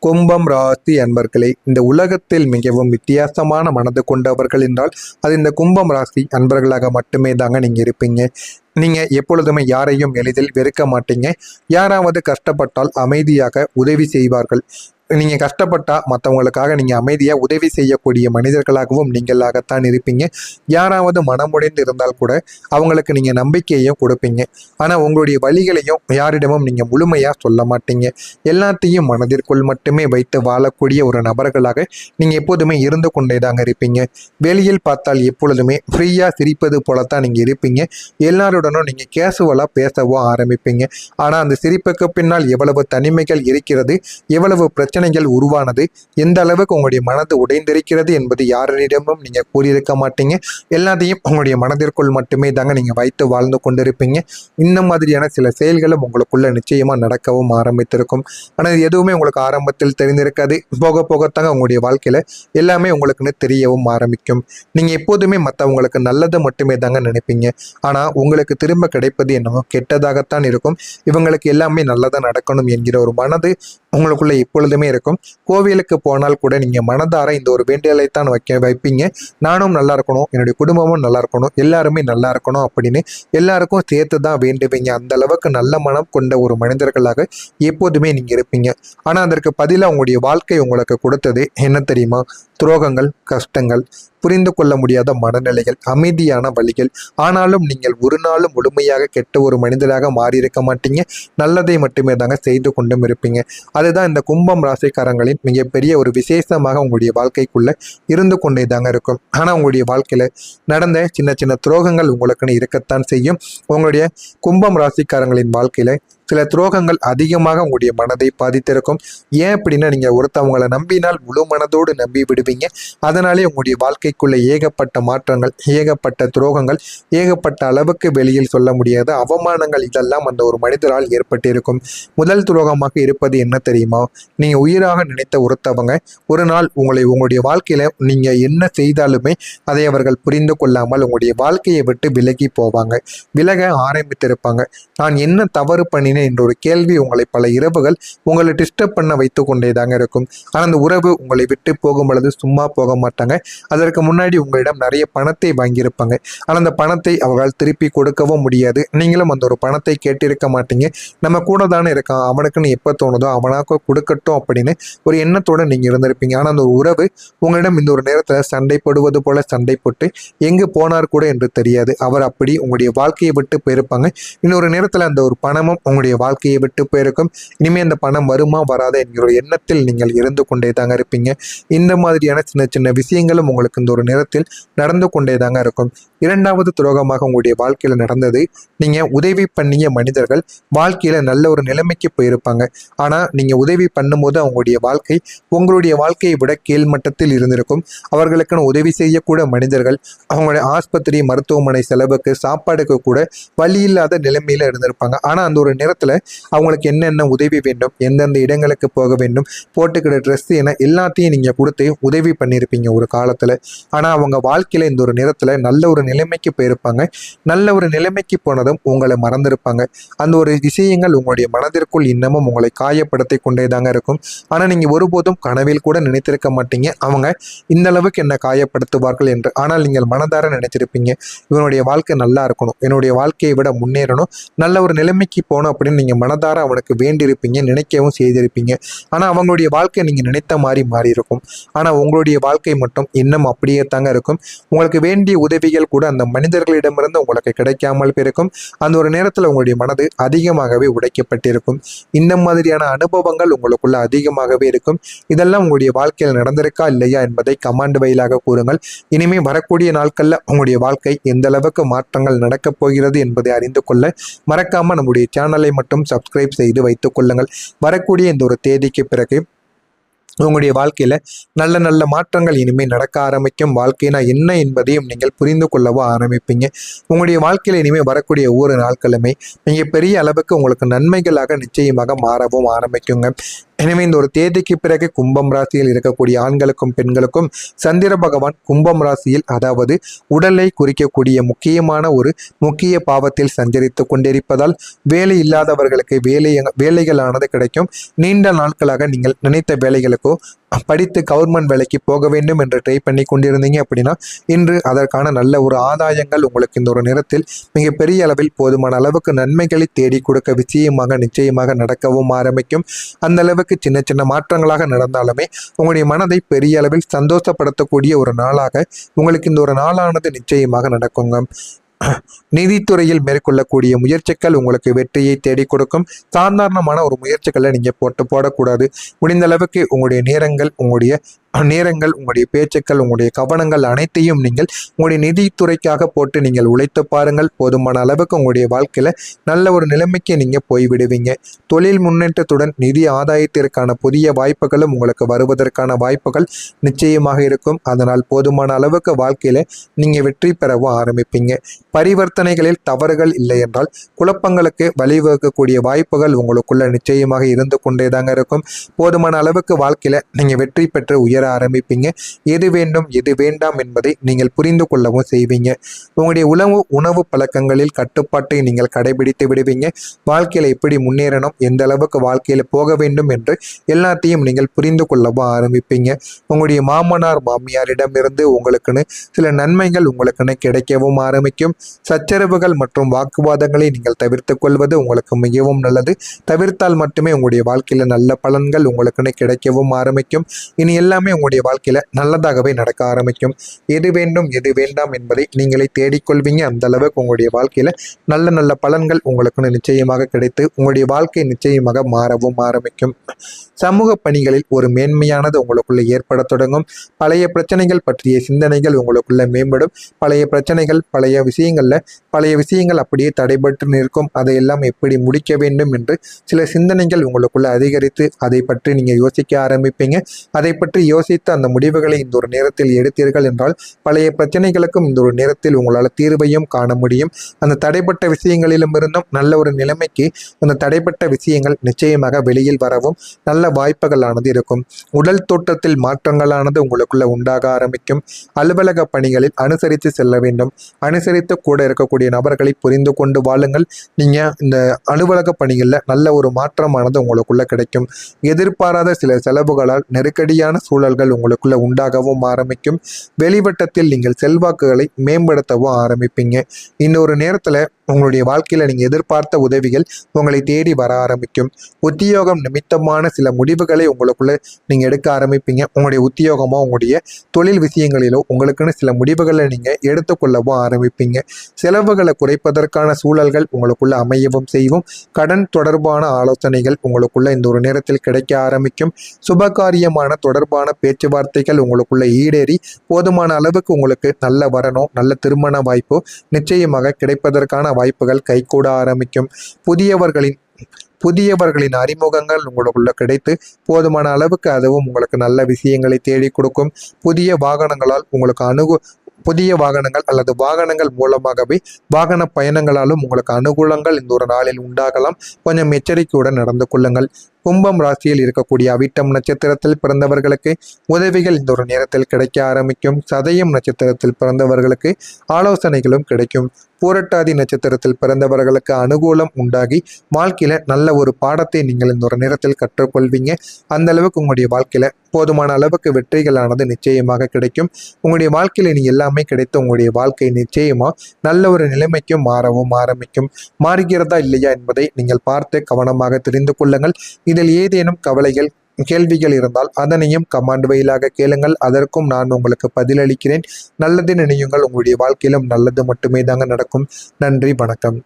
கும்பம் ராசி அன்பர்களே, இந்த உலகத்தில் மிகவும் வித்தியாசமான மனது கொண்டவர்கள் என்றால் அது இந்த கும்பம் ராசி அன்பர்களாக மட்டுமே தாங்க நீங்க இருப்பீங்க. நீங்க எப்பொழுதுமே யாரையும் எளிதில் வெறுக்க மாட்டீங்க. யாராவது கஷ்டப்பட்டால் அமைதியாக உதவி செய்வார்கள். நீங்க கஷ்டப்பட்டா மற்றவங்களுக்காக நீங்க அமைதியா உதவி செய்யக்கூடிய மனிதர்களாகவும் நீங்களாகத்தான் இருப்பீங்க. யாராவது மனமுடைந்து இருந்தால் கூட அவங்களுக்கு நீங்க நம்பிக்கையையும் கொடுப்பீங்க. ஆனா உங்களுடைய வழிகளையும் யாரிடமும் நீங்க முழுமையா சொல்ல மாட்டீங்க. எல்லாத்தையும் மனதிற்குள் மட்டுமே வைத்து வாழக்கூடிய ஒரு நபர்களாக நீங்க எப்போதுமே இருந்து கொண்டேதாங்க இருப்பீங்க. வெளியில் பார்த்தால் எப்பொழுதுமே ஃப்ரீயா சிரிப்பது போலத்தான் நீங்க இருப்பீங்க. எல்லாருடனும் நீங்க கேசுவலா பேசவோ ஆரம்பிப்பீங்க. ஆனா அந்த சிரிப்புக்கு பின்னால் எவ்வளவு தனிமைகள் இருக்கிறது, எவ்வளவு பிரச்சனைகள் உருவானது, எந்த அளவுக்கு உங்களுடைய மனது உடைந்திருக்கிறது என்பது யாரிடமும் நீங்க கூறியிருக்க மாட்டீங்க. எல்லாத்தையும் உங்களுடைய மனதிற்குள் மட்டுமே தாங்க நீங்க வைத்து வாழ்ந்து கொண்டிருப்பீங்க. இந்த மாதிரியான சில செயல்களும் உங்களுக்குள்ள நிச்சயமா நடக்கவும் ஆரம்பித்திருக்கும். ஆனால் எதுவுமே உங்களுக்கு ஆரம்பத்தில் தெரிந்திருக்காது. போக போகத்தாங்க உங்களுடைய வாழ்க்கையில எல்லாமே உங்களுக்குன்னு தெரியவும் ஆரம்பிக்கும். நீங்க எப்போதுமே மற்றவங்களுக்கு நல்லது மட்டுமே தாங்க நினைப்பீங்க. ஆனா உங்களுக்கு திரும்ப கிடைப்பது என்னமோ கெட்டதாகத்தான் இருக்கும். இவங்களுக்கு எல்லாமே நல்லதா நடக்கணும் என்கிற ஒரு மனது உங்களுக்குள்ள எப்பொழுதுமே இருக்கும். கோவிலுக்கு போனால் கூட நீங்க மனதார இந்த ஒரு வேண்டுதலைத்தான் வைப்பீங்க. நானும் நல்லா இருக்கணும், என்னுடைய குடும்பமும் நல்லா இருக்கணும், எல்லாருமே நல்லா இருக்கணும் அப்படின்னு எல்லாருக்கும் சேர்த்து தான் வேண்டுவீங்க. அந்த அளவுக்கு நல்ல மனம் கொண்ட ஒரு மனிதர்களாக எப்போதுமே நீங்க இருப்பீங்க. ஆனா அதற்கு பதிலாக உங்களுடைய வாழ்க்கை உங்களுக்கு கொடுத்தது என்ன தெரியுமா? துரோகங்கள், கஷ்டங்கள், புரிந்து கொள்ள முடியாத மனநிலைகள், அமைதியான வழிகள். ஆனாலும் நீங்கள் ஒரு நாளும் முழுமையாக கெட்ட ஒரு மனிதராக மாறியிருக்க மாட்டீங்க. நல்லதை மட்டுமே தாங்க செய்து கொண்டும் இருப்பீங்க. அதுதான் இந்த கும்பம் ராசிக்காரங்களின் மிகப்பெரிய ஒரு விசேஷமாக உங்களுடைய வாழ்க்கைக்குள்ள இருந்து கொண்டே தாங்க இருக்கும். ஆனா உங்களுடைய வாழ்க்கையில நடந்த சின்ன சின்ன துரோகங்கள் உங்களுக்குன்னு இருக்கத்தான் செய்யும். உங்களுடைய கும்பம் ராசிக்காரங்களின் வாழ்க்கையில சில துரோகங்கள் அதிகமாக உங்களுடைய மனதை பாதித்திருக்கும். ஏன் அப்படின்னா நீங்க ஒருத்தவங்களை நம்பினால் முழு மனதோடு நம்பி விடுவீங்க. அதனாலே உங்களுடைய வாழ்க்கைக்குள்ள ஏகப்பட்ட மாற்றங்கள், ஏகப்பட்ட துரோகங்கள், ஏகப்பட்ட அளவுக்கு வெளியில் சொல்ல முடியாத அவமானங்கள் இதெல்லாம் அந்த ஒரு மனிதரால் ஏற்பட்டிருக்கும். முதல் துரோகமாக இருப்பது என்ன தெரியுமா? நீங்க உயிராக நினைத்த ஒருத்தவங்க ஒரு நாள் உங்களுடைய வாழ்க்கையில நீங்க என்ன செய்தாலுமே அதை அவர்கள் புரிந்து கொள்ளாமல் உங்களுடைய வாழ்க்கையை விட்டு விலகி போவாங்க, விலக ஆரம்பித்திருப்பாங்க. நான் என்ன தவறு பண்ணினேன் என்ற ஒரு கேள்வி உங்களை பல இரவுகள் உங்களை டிஸ்டர்ப் பண்ண வைத்து கொண்டே தாங்க இருக்கும். ஆனால் அந்த உறவு உங்களை விட்டு போகும் பொழுது சும்மா போக மாட்டாங்க. அதற்கு முன்னாடி உங்களிடம் நிறைய பணத்தை வாங்கியிருப்பாங்க. ஆனால் அந்த பணத்தை அவர்களால் திருப்பி கொடுக்கவும் முடியாது. நீங்களும் அந்த ஒரு பணத்தை கேட்டிருக்க மாட்டீங்க. நம்ம கூட தானே இருக்கான், அவனுக்குன்னு எப்போ தோணுதோ அவனாக்க கொடுக்கட்டும் அப்படின்னு ஒரு எண்ணத்தோடு நீங்கள் இருந்திருப்பீங்க. ஆனால் அந்த ஒரு உறவு உங்களிடம் இந்த ஒரு நேரத்தில் சண்டை போடுவது போல சண்டை போட்டு எங்கு போனார் கூட என்று தெரியாது. அவர் அப்படி உங்களுடைய வாழ்க்கையை விட்டு போயிருப்பாங்க. இன்னொரு நேரத்தில் அந்த ஒரு பணமும் உங்களுடைய வாழ்க்கையை விட்டு போயிருக்கும். இனிமே அந்த பணம் வருமா வராத என்கிற ஒரு எண்ணத்தில் நீங்கள் இருந்து கொண்டே தாங்க இருப்பீங்க. இந்த மாதிரியான சின்ன சின்ன விஷயங்களும் உங்களுக்கு இந்த ஒரு நேரத்தில் நடந்து கொண்டே தாங்க இருக்கும். இரண்டாவது துரோகமாக உங்களுடைய வாழ்க்கையில நடந்தது, நீங்க உதவி பண்ணிய மனிதர்கள் வாழ்க்கையில நல்ல ஒரு நிலைமைக்கு போயிருப்பாங்க. ஆனா நீங்க உதவி பண்ணும்போது அவங்களுடைய வாழ்க்கை உங்களுடைய வாழ்க்கையை விட கீழ்மட்டத்தில் இருந்திருக்கும். அவர்களுக்குன்னு உதவி செய்யக்கூட மனிதர்கள் அவங்களுடைய ஆஸ்பத்திரி மருத்துவமனை செலவுக்கு சாப்பாடுக்கு கூட வழி இல்லாத நிலைமையில இருந்திருப்பாங்க. ஆனா அந்த ஒரு நேரத்துல அவங்களுக்கு என்னென்ன உதவி வேண்டும், எந்தெந்த இடங்களுக்கு போக வேண்டும், போட்டுக்கிற ட்ரெஸ் என எல்லாத்தையும் நீங்க கொடுத்து உதவி பண்ணியிருப்பீங்க ஒரு காலத்துல. ஆனா அவங்க வாழ்க்கையில இந்த ஒரு நேரத்துல நல்ல ஒரு நிலைமைக்கு போயிருப்பாங்க. நல்ல ஒரு நிலைமைக்கு போனதும் உங்களை மறந்திருப்பாங்க. அந்த ஒரு விஷயங்கள் உங்களுடைய மனதிற்குள் இன்னமும் உங்களை காயப்படுத்தி கொண்டே தாங்க இருக்கும். ஆனா நீங்க ஒருபோதும் கனவில் கூட நினைத்திருக்க மாட்டீங்க அவங்க இந்த அளவுக்கு என்ன காயப்படுத்துவார்கள் என்று. ஆனால் நீங்கள் மனதார நினைச்சிருப்பீங்க, இவனுடைய வாழ்க்கை நல்லா இருக்கணும், என்னுடைய வாழ்க்கையை விட முன்னேறணும், நல்ல ஒரு நிலைமைக்கு போகணும் அப்படின்னு நீங்க மனதார அவனுக்கு வேண்டியிருப்பீங்க, நினைக்கவும் செய்திருப்பீங்க. ஆனா அவங்களுடைய வாழ்க்கை நீங்க நினைத்த மாதிரி மாறி இருக்கும். ஆனா உங்களுடைய வாழ்க்கை மட்டும் இன்னும் அப்படியே தாங்க இருக்கும். உங்களுக்கு வேண்டிய உதவிகள் கூட அந்த மனிதர்களிடமிருந்து உங்களுக்கு கிடைக்காமல் போயிருக்கும். அந்த ஒரு நேரத்தில் உங்களுடைய மனது அதிகமாகவே உடைக்கப்பட்டிருக்கும். இந்த மாதிரியான அனுபவங்கள் உங்களுக்குள்ள அதிகமாகவே இருக்கும். இதெல்லாம் உங்களுடைய வாழ்க்கையில் நடந்திருக்கா இல்லையா என்பதை கமெண்ட் வாயிலாக கூறுங்கள். இனிமே வரக்கூடிய நாட்கள்ல உங்களுடைய வாழ்க்கை எந்த அளவுக்கு மாற்றங்கள் நடக்கப் போகிறது என்பதை அறிந்து கொள்ள மறக்காம நம்முடைய சேனலை மட்டும் சப்ஸ்கிரைப் செய்து வைத்துக் கொள்ளுங்கள். வரக்கூடிய இந்த ஒரு தேதிக்கு பிறகு உங்களுடைய வாழ்க்கையில நல்ல நல்ல மாற்றங்கள் இனிமேல் நடக்க ஆரம்பிக்கும். வாழ்க்கைனா என்ன என்பதையும் நீங்கள் புரிந்து கொள்ளவோ ஆரம்பிப்பீங்க. உங்களுடைய வாழ்க்கையில இனிமேல் வரக்கூடிய ஒவ்வொரு நாட்களுமே நீங்க பெரிய அளவுக்கு உங்களுக்கு நன்மைகளாக நிச்சயமாக மாறவும் ஆரம்பிக்குங்க. எனவே இந்த ஒரு தேதிக்கு பிறகு கும்பம் ராசியில் இருக்கக்கூடிய ஆண்களுக்கும் பெண்களுக்கும் சந்திர பகவான் கும்பம் ராசியில், அதாவது உடலை குறிக்கக்கூடிய முக்கிய பாவத்தில் சஞ்சரித்து கொண்டிருப்பதால் வேலை இல்லாதவர்களுக்கு வேலைகளானது கிடைக்கும். நீண்ட நாட்களாக நீங்கள் நினைத்த வேலைகளுக்கோ படித்து கவர்மெண்ட் வேலைக்கு போக வேண்டும் என்று ட்ரை பண்ணி கொண்டிருந்தீங்க அப்படின்னா இன்று அதற்கான நல்ல ஒரு ஆதாயங்கள் உங்களுக்கு இந்த ஒரு நேரத்தில் மிகப்பெரிய அளவில் போதுமான அளவுக்கு நன்மைகளை தேடி கொடுக்க நிச்சயமாக நடக்கவும் ஆரம்பிக்கும். அந்த அளவுக்கு சின்ன சின்ன மாற்றங்களாக நடந்தாலுமே உங்களுடைய மனதை பெரிய அளவில் சந்தோஷப்படுத்தக்கூடிய ஒரு நாளாக உங்களுக்கு இந்த ஒரு நாளானது நிச்சயமாக நடக்குங்க. நிதித்துறையில் மேற்கொள்ளக்கூடிய முயற்சிகள் உங்களுக்கு வெற்றியை தேடி கொடுக்கும். சாதாரணமான ஒரு முயற்சிகளை நீங்க போடக்கூடாது. முடிந்த அளவுக்கு உங்களுடைய நேரங்கள், உங்களுடைய பேச்சுக்கள், உங்களுடைய கவனங்கள் அனைத்தையும் நீங்கள் உங்களுடைய நிதித்துறைக்காக போட்டு நீங்கள் உழைத்து பாருங்கள். போதுமான அளவுக்கு உங்களுடைய வாழ்க்கையில நல்ல ஒரு நிலைமைக்கு நீங்க போய்விடுவீங்க. தொழில் முன்னேற்றத்துடன் நிதி ஆதாயத்திற்கான புதிய வாய்ப்புகளும் உங்களுக்கு வருவதற்கான வாய்ப்புகள் நிச்சயமாக இருக்கும். அதனால் போதுமான அளவுக்கு வாழ்க்கையில நீங்க வெற்றி பெறவும் ஆரம்பிப்பீங்க. பரிவர்த்தனைகளில் தவறுகள் இல்லை என்றால் குழப்பங்களுக்கு வழிவகுக்கக்கூடிய வாய்ப்புகள் உங்களுக்குள்ள நிச்சயமாக இருந்து கொண்டேதாங்க இருக்கும். போதுமான அளவுக்கு வாழ்க்கையில நீங்க வெற்றி பெற்று உயர ஆரம்பிப்பீங்க. எது வேண்டும் எது வேண்டாம் என்பதை நீங்கள் புரிந்து கொள்ளவும் செய்வீங்க. உங்களுடைய உணவு பழக்கங்களில் கட்டுப்பாட்டை நீங்கள் கடைபிடித்து விடுவீங்க. வாழ்க்கையில எப்படி முன்னேறணும், எந்த அளவுக்கு வாழ்க்கையில போக வேண்டும் என்று எல்லாத்தையும் நீங்கள் புரிந்து கொள்ளவும் ஆரம்பிப்பீங்க. உங்களுடைய மாமனார் மாமியாரிடம் இருந்து உங்களுக்குன்னு சில நன்மைகள் உங்களுக்குன்னு கிடைக்கவும் ஆரம்பிக்கும். சச்சரவுகள் மற்றும் வாக்குவாதங்களை நீங்கள் தவிர்த்து கொள்வது உங்களுக்கு மிகவும் நல்லது. தவிர்த்தால் மட்டுமே உங்களுடைய வாழ்க்கையில நல்ல பலன்கள் உங்களுக்குன்னு கிடைக்கவும் ஆரம்பிக்கும். இனி எல்லாமே உங்களுடைய வாழ்க்கையில நல்லதாகவே நடக்க ஆரம்பிக்கும். எது வேண்டும் எது வேண்டாம் என்பதை நீங்களே தேடிக்கொள்வீங்க. அந்த அளவுக்கு உங்களுடைய வாழ்க்கையில நல்ல நல்ல பலன்கள் உங்களுக்கு நிச்சயமாக கிடைத்து உங்களுடைய வாழ்க்கை நிச்சயமாக மாறவும் ஆரம்பிக்கும். சமூக பணிகளில் ஒரு மேன்மையானது உங்களுக்குள்ள ஏற்பட தொடங்கும். பழைய பிரச்சனைகள் பற்றிய சிந்தனைகள் உங்களுக்குள்ள மேம்படும். பழைய பிரச்சனைகள், பழைய விஷயங்கள் அப்படியே தடைபட்டு நிற்கும். அதையெல்லாம் எப்படி முடிக்க வேண்டும் என்று சில சிந்தனைகள் உங்களுக்குள்ள அதிகரித்து அதை பற்றி நீங்க யோசிக்க ஆரம்பிப்பீங்க. அதை பற்றி யோசித்து அந்த முடிவுகளை இந்த ஒரு நேரத்தில் எடுத்தீர்கள் என்றால் பழைய பிரச்சனைகளுக்கும் இந்த ஒரு நேரத்தில் உங்களால் தீர்வையும் காண முடியும். அந்த தடைப்பட்ட விஷயங்களிலும் இருந்தும் நல்ல ஒரு நிலைமைக்கு அந்த தடைப்பட்ட விஷயங்கள் நிச்சயமாக வெளியில் வரவும் நல்ல வாய்ப்புகளானது இருக்கும். உடல் தோற்றத்தில் மாற்றங்களானது உங்களுக்குள்ள உண்டாக ஆரம்பிக்கும். அலுவலக பணிகளில் அனுசரித்து செல்ல வேண்டும். அனுசரித்து கூட இருக்கக்கூடிய நபர்களை புரிந்து கொண்டு வாழுங்கள். நீங்க இந்த அலுவலக பணிகளில் நல்ல ஒரு மாற்றமானது உங்களுக்குள்ள கிடைக்கும். எதிர்பாராத சில செலவுகளால் நெருக்கடியான சூழல்கள் உங்களுக்குள்ள உண்டாகவும் ஆரம்பிக்கும். வெளிவட்டத்தில் நீங்கள் செல்வாக்குகளை மேம்படுத்தவும் ஆரம்பிப்பீங்க. இன்னொரு நேரத்துல உங்களுடைய வாழ்க்கையில நீங்க எதிர்பார்த்த உதவிகள் உங்களை தேடி வர ஆரம்பிக்கும். உத்தியோகம் நிமித்தமான சில முடிவுகளை உங்களுக்குள்ள நீங்க எடுக்க ஆரம்பிப்பீங்க. உங்களுடைய உத்தியோகமோ உங்களுடைய தொழில் விஷயங்களிலோ உங்களுக்குன்னு சில முடிவுகளை நீங்க எடுத்துக்கொள்ளவும் ஆரம்பிப்பீங்க. செலவுகளை குறைப்பதற்கான சூழல்கள் உங்களுக்குள்ள அமையவும் செய்யும். கடன் தொடர்பான ஆலோசனைகள் உங்களுக்குள்ள இந்த ஒரு நேரத்தில் கிடைக்க ஆரம்பிக்கும். சுபகாரியமான தொடர்பான பேச்சுவார்த்தைகள் உங்களுக்குள்ள ஈடேறி போதுமான அளவுக்கு உங்களுக்கு நல்ல வரணும், நல்ல திருமண வாய்ப்பு நிச்சயமாக கிடைப்பதற்கான வாய்ப்புகள் கைகூட ஆரம்பிக்கும். புதியவர்களின் அறிமுகங்கள் உங்களுக்குள்ள கிடைத்து போதுமான அளவுக்கு அதுவும் உங்களுக்கு நல்ல விஷயங்களை தேடி கொடுக்கும். புதிய வாகனங்கள் அல்லது வாகனங்கள் மூலமாகவே வாகன பயணங்களாலும் உங்களுக்கு அனுகூலங்கள் இந்த ஒரு நாளில் உண்டாகலாம். கொஞ்சம் எச்சரிக்கையுடன் நடந்து கொள்ளுங்கள். கும்பம் ராசியில் இருக்கக்கூடிய அவிட்டம் நட்சத்திரத்தில் பிறந்தவர்களுக்கு உதவிகள் இந்த ஒரு நேரத்தில் கிடைக்க ஆரம்பிக்கும். சதயம் நட்சத்திரத்தில் பிறந்தவர்களுக்கு ஆலோசனைகளும் கிடைக்கும். பூரட்டாதி நட்சத்திரத்தில் பிறந்தவர்களுக்கு அனுகூலம் உண்டாகி வாழ்க்கையில நல்ல ஒரு பாடத்தை நீங்கள் இந்த ஒரு நேரத்தில் கற்றுக்கொள்வீங்க. அந்த அளவுக்கு உங்களுடைய வாழ்க்கையில போதுமான அளவுக்கு வெற்றிகளானது நிச்சயமாக கிடைக்கும். உங்களுடைய வாழ்க்கையில நீ எல்லாமே கிடைத்து உங்களுடைய வாழ்க்கை நிச்சயமா நல்ல ஒரு நிலைமைக்கும் மாறவும் ஆரம்பிக்கும். மாறுகிறதா இல்லையா என்பதை நீங்கள் பார்த்து கவனமாக தெரிந்து கொள்ளுங்கள். இதில் ஏதேனும் கேள்விகள் இருந்தால் அதனையும் கமெண்ட் வாயிலாக கேளுங்கள். அதற்கும் நான் உங்களுக்கு பதிலளிக்கிறேன். நல்லது நினையுங்கள். உங்களுடைய வாழ்க்கையிலும் நல்லது மட்டுமே தாங்க நடக்கும். நன்றி, வணக்கம்.